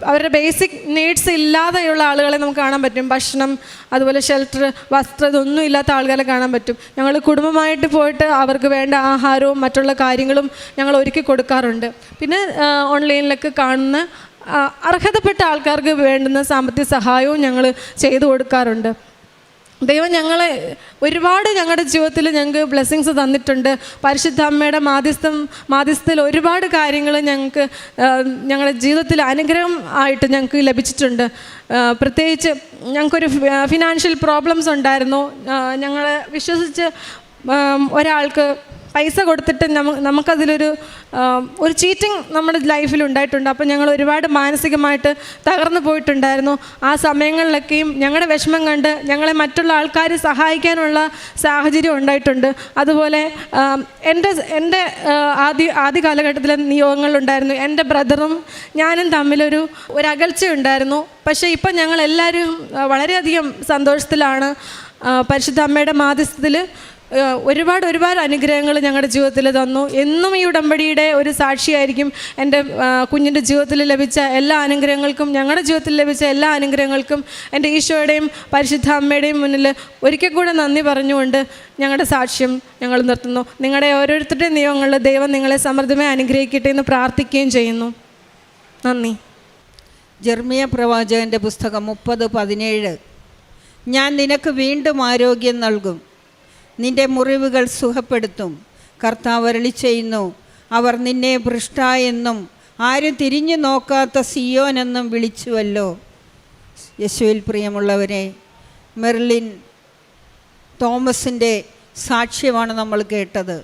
അവരുടെ ബേസിക് നീഡ്സ് ഇല്ലാതെയുള്ള ആളുകളെ നമുക്ക് കാണാൻ പറ്റും. ഭക്ഷണം, അതുപോലെ ഷെൽട്ടർ, വസ്ത്രം, ഇതൊന്നും ഇല്ലാത്ത ആളുകളെ കാണാൻ പറ്റും. ഞങ്ങൾ കുടുംബമായിട്ട് പോയിട്ട് അവർക്ക് വേണ്ട ആഹാരവും മറ്റുള്ള കാര്യങ്ങളും ഞങ്ങൾ ഒരുക്കി കൊടുക്കാറുണ്ട്. പിന്നെ ഓൺലൈനിലൊക്കെ കാണുന്ന അർഹതപ്പെട്ട ആൾക്കാർക്ക് വേണ്ടുന്ന സാമ്പത്തിക സഹായവും ഞങ്ങൾ ചെയ്തു കൊടുക്കാറുണ്ട്. ദൈവം ഞങ്ങളെ ഒരുപാട് ഞങ്ങളുടെ ജീവിതത്തിൽ ഞങ്ങൾക്ക് ബ്ലെസ്സിങ്സ് തന്നിട്ടുണ്ട്. പരിശുദ്ധ അമ്മയുടെ മാധ്യസ്ഥയിൽ ഒരുപാട് കാര്യങ്ങൾ ഞങ്ങൾക്ക് ഞങ്ങളുടെ ജീവിതത്തിൽ അനുഗ്രഹം ആയിട്ട് ഞങ്ങൾക്ക് ലഭിച്ചിട്ടുണ്ട്. പ്രത്യേകിച്ച് ഞങ്ങൾക്കൊരു ഫിനാൻഷ്യൽ പ്രോബ്ലംസ് ഉണ്ടായിരുന്നു. ഞങ്ങളെ വിശ്വസിച്ച് ഒരാൾക്ക് പൈസ കൊടുത്തിട്ട് നമുക്കതിലൊരു ഒരു ചീറ്റിംഗ് നമ്മുടെ ലൈഫിൽ ഉണ്ടായിട്ടുണ്ട്. അപ്പോൾ ഞങ്ങൾ ഒരുപാട് മാനസികമായിട്ട് തകർന്നു പോയിട്ടുണ്ടായിരുന്നു. ആ സമയങ്ങളിലൊക്കെയും ഞങ്ങളുടെ വിഷമം കണ്ട് ഞങ്ങളെ മറ്റുള്ള ആൾക്കാർ സഹായിക്കാനുള്ള സാഹചര്യം ഉണ്ടായിട്ടുണ്ട്. അതുപോലെ എൻ്റെ ആദ്യ കാലഘട്ടത്തിലെ നിയോഗങ്ങളുണ്ടായിരുന്നു. എൻ്റെ ബ്രദറും ഞാനും തമ്മിലൊരു അകൽച്ചയുണ്ടായിരുന്നു. പക്ഷേ ഇപ്പം ഞങ്ങളെല്ലാവരും വളരെയധികം സന്തോഷത്തിലാണ്. പരിശുദ്ധ അമ്മയുടെ മാധ്യസ്ഥത്തിൽ ഒരുപാട് അനുഗ്രഹങ്ങൾ ഞങ്ങളുടെ ജീവിതത്തിൽ തന്നു. എന്നും ഈ ഉടമ്പടിയുടെ ഒരു സാക്ഷിയായിരിക്കും. എൻ്റെ കുഞ്ഞിൻ്റെ ജീവിതത്തിൽ ലഭിച്ച എല്ലാ അനുഗ്രഹങ്ങൾക്കും, ഞങ്ങളുടെ ജീവിതത്തിൽ ലഭിച്ച എല്ലാ അനുഗ്രഹങ്ങൾക്കും എൻ്റെ ഈശോയുടെയും പരിശുദ്ധ അമ്മയുടെയും മുന്നിൽ ഒരിക്കൽ കൂടെ നന്ദി പറഞ്ഞുകൊണ്ട് ഞങ്ങളുടെ സാക്ഷ്യം ഞങ്ങൾ നിർത്തുന്നു. നിങ്ങളുടെ ഓരോരുത്തരുടെയും നിയോഗങ്ങളിൽ ദൈവം നിങ്ങളെ സമൃദ്ധമായി അനുഗ്രഹിക്കട്ടെ എന്ന് പ്രാർത്ഥിക്കുകയും ചെയ്യുന്നു. നന്ദി. ജെർമിയ പ്രവാചകൻ്റെ പുസ്തകം 30:17. ഞാൻ നിനക്ക് വീണ്ടും ആരോഗ്യം നൽകും, നിന്റെ മുറിവുകൾ സുഖപ്പെടുത്തും. കർത്താവ് അരുളിച്ചെയ്യുന്നു, അവർ നിന്നെ ഭ്രഷ്ട എന്നും ആരും തിരിഞ്ഞു നോക്കാത്ത സിയോൻ എന്നും വിളിച്ചുവല്ലോ. യേശുവിൽ പ്രിയമുള്ളവരെ, മെർലിൻ തോമസിൻ്റെ സാക്ഷ്യമാണ് നമ്മൾ കേട്ടത്.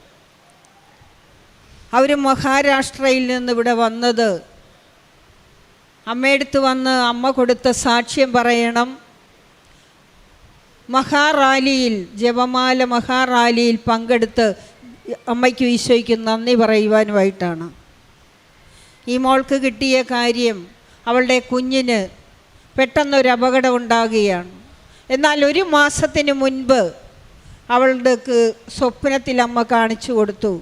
അവർ മഹാരാഷ്ട്രയിൽ നിന്ന് ഇവിടെ വന്നത് അമ്മയെടുത്ത് വന്ന് അമ്മ കൊടുത്ത സാക്ഷ്യം പറയണം. മഹാറാലിയിൽ, ജപമാല മഹാറാലിയിൽ പങ്കെടുത്ത് അമ്മയ്ക്കും ഈശോയ്ക്കും നന്ദി പറയുവാനുമായിട്ടാണ്. ഈ മോൾക്ക് കിട്ടിയ കാര്യം, അവളുടെ കുഞ്ഞിന് പെട്ടെന്നൊരു അപകടം ഉണ്ടാകുകയാണ്. എന്നാൽ 1 മാസത്തിന് മുൻപ് അവളുടെ സ്വപ്നത്തിൽ അമ്മ കാണിച്ചു കൊടുത്തു.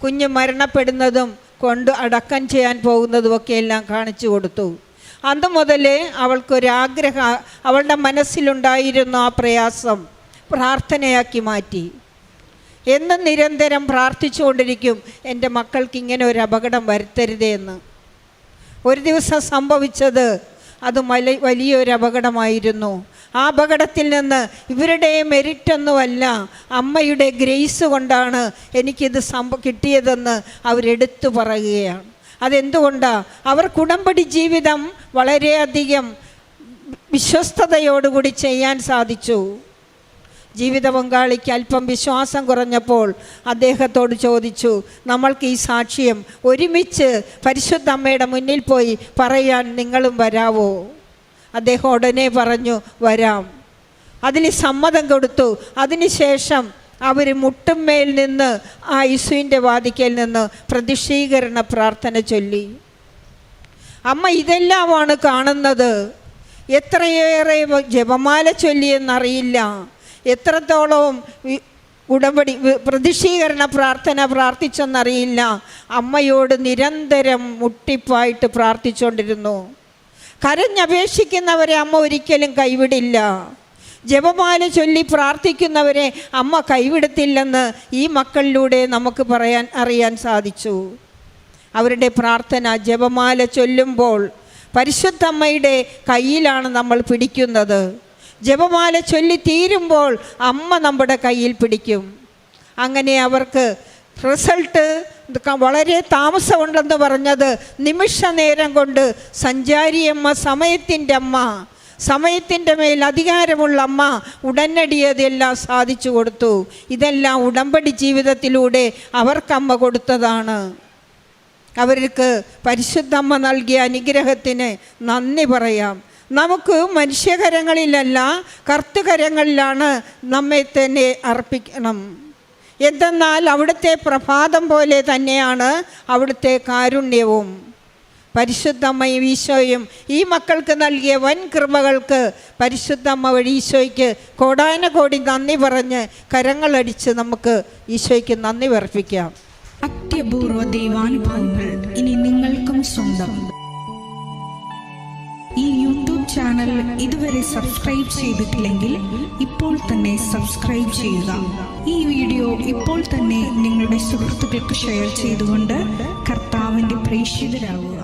കുഞ്ഞ് മരണപ്പെടുന്നതും കൊണ്ട് അടക്കം ചെയ്യാൻ പോകുന്നതുമൊക്കെ എല്ലാം കാണിച്ചു കൊടുത്തു. അന്ന് മുതലേ അവൾക്കൊരാഗ്രഹം, അവളുടെ മനസ്സിലുണ്ടായിരുന്ന ആ പ്രയാസം പ്രാർത്ഥനയാക്കി മാറ്റി. എന്നും നിരന്തരം പ്രാർത്ഥിച്ചുകൊണ്ടിരിക്കും, എൻ്റെ മക്കൾക്ക് ഇങ്ങനെ ഒരു അപകടം വരുത്തരുതേ എന്ന്. ഒരു ദിവസം സംഭവിച്ചത് അത് വലിയൊരു അപകടമായിരുന്നു. ആ അപകടത്തിൽ നിന്ന് ഇവരുടെ മെരിറ്റൊന്നുമല്ല, അമ്മയുടെ ഗ്രേസ് കൊണ്ടാണ് എനിക്കിത് കിട്ടിയതെന്ന് അവരെടുത്തു പറയുകയാണ്. അതെന്തുകൊണ്ടാണ്? അവർക്ക് ഉടമ്പടി ജീവിതം വളരെയധികം വിശ്വസ്തയോടുകൂടി ചെയ്യാൻ സാധിച്ചു. ജീവിത പങ്കാളിക്ക് അല്പം വിശ്വാസം കുറഞ്ഞപ്പോൾ അദ്ദേഹത്തോട് ചോദിച്ചു, നമ്മൾക്ക് ഈ സാക്ഷ്യം ഒരുമിച്ച് പരിശുദ്ധ അമ്മയുടെ മുന്നിൽ പോയി പറയാൻ നിങ്ങളും വരാവോ? അദ്ദേഹം ഉടനെ പറഞ്ഞു, വരാം. അതിന് സമ്മതം കൊടുത്തു. അതിനുശേഷം അവർ മുട്ടുമ്മേൽ നിന്ന് ആ യേശുവിൻ്റെ വാതിക്കൽ നിന്ന് പ്രതിഷ്ഠീകരണ പ്രാർത്ഥന ചൊല്ലി. അമ്മ ഇതെല്ലാമാണ് കാണുന്നത്. എത്രയേറെ ജപമാല ചൊല്ലിയെന്നറിയില്ല, എത്രത്തോളം ഉടമ്പടി പ്രതിഷ്ഠീകരണ പ്രാർത്ഥന പ്രാർത്ഥിച്ചെന്നറിയില്ല. അമ്മയോട് നിരന്തരം മുട്ടിപ്പായിട്ട് പ്രാർത്ഥിച്ചുകൊണ്ടിരുന്നു. കരഞ്ഞപേക്ഷിക്കുന്നവരെ അമ്മ ഒരിക്കലും കൈവിടില്ല. ജപമാല ചൊല്ലി പ്രാർത്ഥിക്കുന്നവരെ അമ്മ കൈവിടത്തില്ലെന്ന് ഈ മക്കളിലൂടെ നമുക്ക് അറിയാൻ സാധിച്ചു. അവരുടെ പ്രാർത്ഥന ജപമാല ചൊല്ലുമ്പോൾ പരിശുദ്ധ അമ്മയുടെ കയ്യിലാണ് നമ്മൾ പിടിക്കുന്നത്. ജപമാല ചൊല്ലി തീരുമ്പോൾ അമ്മ നമ്മുടെ കയ്യിൽ പിടിക്കും. അങ്ങനെ അവർക്ക് റിസൾട്ട് വളരെ താമസമുണ്ടെന്ന് പറഞ്ഞത് നിമിഷ നേരം കൊണ്ട് സഞ്ചാരിയമ്മ, സമയത്തിൻ്റെ അമ്മ, സമയത്തിൻ്റെ മേൽ അധികാരമുള്ള അമ്മ ഉടനടി അതെല്ലാം സാധിച്ചു കൊടുത്തു. ഇതെല്ലാം ഉടമ്പടി ജീവിതത്തിലൂടെ അവർക്കമ്മ കൊടുത്തതാണ്. അവർക്ക് പരിശുദ്ധമ്മ നൽകിയ അനുഗ്രഹത്തിന് നന്ദി പറയാം. നമുക്ക് മനുഷ്യകരങ്ങളിലല്ല, കർത്തൃകരങ്ങളിലാണ് നമ്മെ തന്നെ അർപ്പിക്കണം. എന്തെന്നാൽ അവിടുത്തെ പ്രഭാതം പോലെ തന്നെയാണ് അവിടുത്തെ കാരുണ്യവും. പരിശുദ്ധമ്മയും ഈശോയും ഈ മക്കൾക്ക് നൽകിയ വൻ കൃപകൾക്ക് പരിശുദ്ധമ്മ വഴി ഈശോയ്ക്ക് കോടാനകോടി നന്ദി പറഞ്ഞ് കരങ്ങളടിച്ച് നമുക്ക് ഈശോയ്ക്ക് നന്ദി അർപ്പിക്കാം. അത്യപൂർവ ദൈവാനുഭവങ്ങൾ ഇനി നിങ്ങൾക്കും സ്വന്തം. ഈ യൂട്യൂബ് ചാനൽ ഇതുവരെ സബ്സ്ക്രൈബ് ചെയ്തിട്ടില്ലെങ്കിൽ ഇപ്പോൾ തന്നെ സബ്സ്ക്രൈബ് ചെയ്യുക. ഈ വീഡിയോ ഇപ്പോൾ തന്നെ നിങ്ങളുടെ സുഹൃത്തുക്കൾക്ക് ഷെയർ ചെയ്തുകൊണ്ട് കർത്താവിൻ്റെ പ്രേക്ഷിതരാകുക.